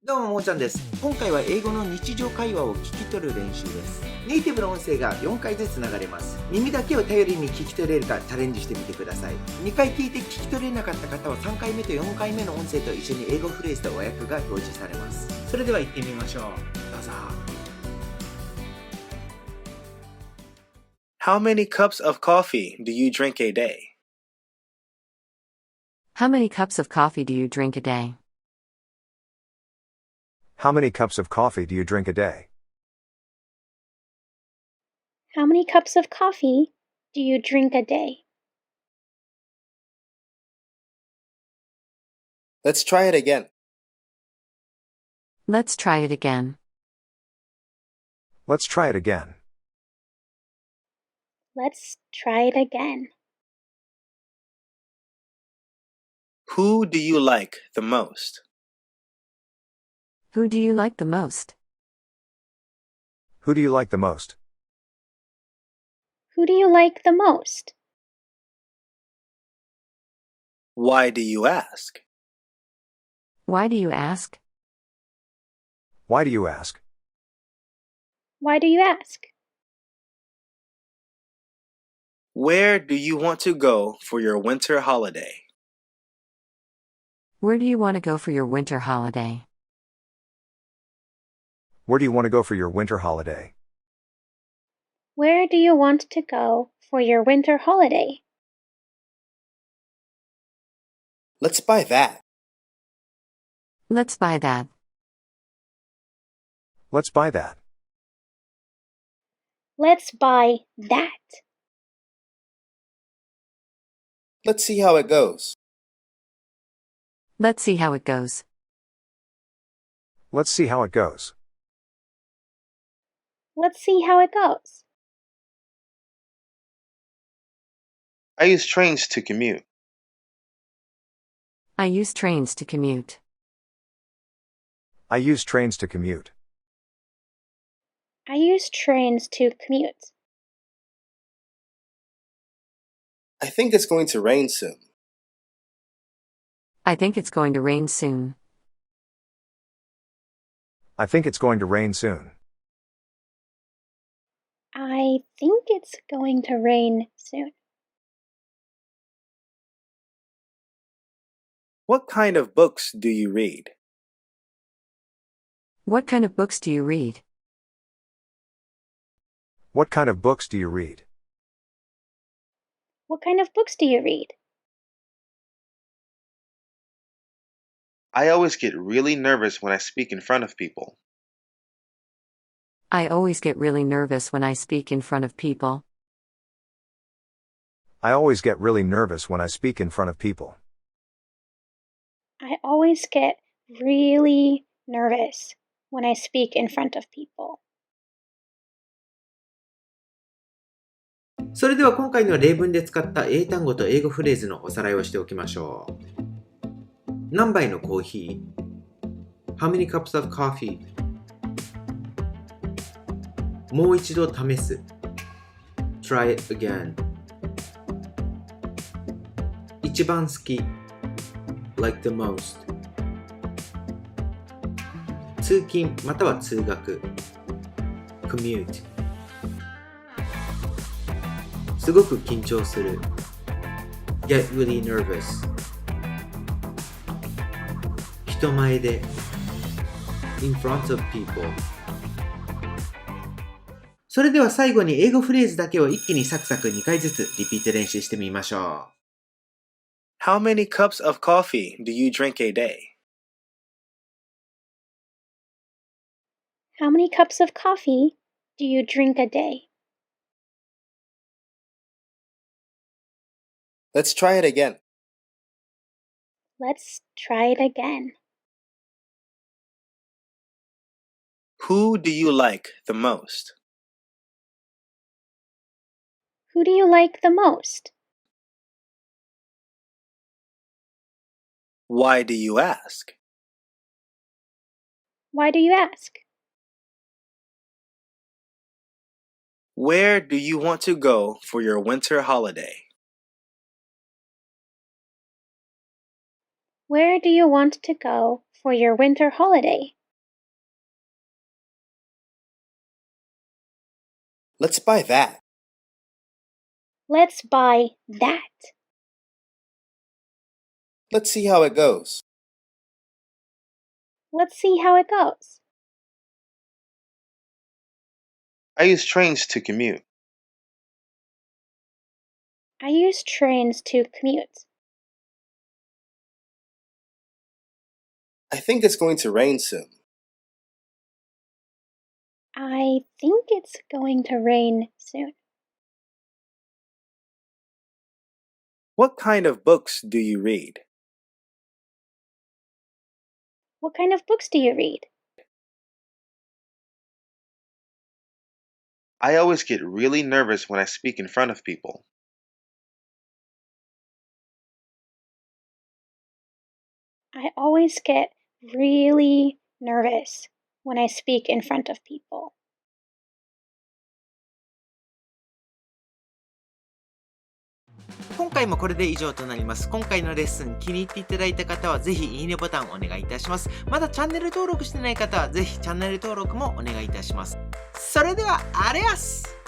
どうも、もーちゃんです。今回は英語の日常会話を聞き取る練習です。ネイティブの音声が4回ずつ流れます。耳だけを頼りに聞き取れるかチャレンジしてみてください。2回聞いて聞き取れなかった方は3回目と4回目の音声と一緒に英語フレーズと和訳が表示されます。それでは行ってみましょう。どうぞ。How many cups of coffee do you drink a day? How many cups of coffee do you drink a day? How many cups of coffee do you drink a day? How many cups of coffee do you drink a day? Let's try it again. Let's try it again. Let's try it again. Let's try it again. Who do you like the most? Who do you like the most? Who do you like the most? Who do you like the most? Why do you ask? Why do you ask? Why do you ask? Why do you ask? Where do you want to go for your winter holiday? Where do you want to go for your winter holiday? Where do you want to go for your winter holiday? Where do you want to go for your winter holiday? Let's buy that. Let's buy that. Let's buy that. Let's buy that. Let's see how it goes. Let's see how it goes. Let's see how it goes. Let's see how it goes. I use trains to commute. I use trains to commute. I use trains to commute. I use trains to commute. I think it's going to rain soon. I think it's going to rain soon. I think it's going to rain soon. I think it's going to rain soon. What kind of books do you read? What kind of books do you read? What kind of books do you read? What kind of books do you read? I always get really nervous when I speak in front of people. I always get really nervous when I speak in front of people. I always get really nervous when I speak in front of people. I always get really nervous when I speak in front of people. それでは今回の例文で使った英単語と英語フレーズのおさらいをしておきましょう。何杯のコーヒー？ How many cups of coffee? もう一度試す。Try it again. 一番好き。Like the most. 通勤または通学。Commute. すごく緊張する。Get really nervous. 人前で。In front of people. それでは最後に英語フレーズだけを一気にサクサク2回ずつリピート練習してみましょう。How many cups of coffee do you drink a day? How many cups of coffee do you drink a day? Let's try it again. Let's try it again. Who do you like the most? Who do you like the most? Why do you ask? Why do you ask? Where do you want to go for your winter holiday? Where do you want to go for your winter holiday? Let's buy that. Let's buy that. Let's see how it goes. Let's see how it goes. I use trains to commute. I use trains to commute. I think it's going to rain soon. I think it's going to rain soon. What kind of books do you read? What kind of books do you read? I always get really nervous when I speak in front of people. I always get really nervous when I speak in front of people. 今回もこれで以上となります。今回のレッスン気に入っていただいた方はぜひいいねボタンをお願いいたします。まだチャンネル登録してない方はぜひチャンネル登録もお願いいたします。それではアレアス。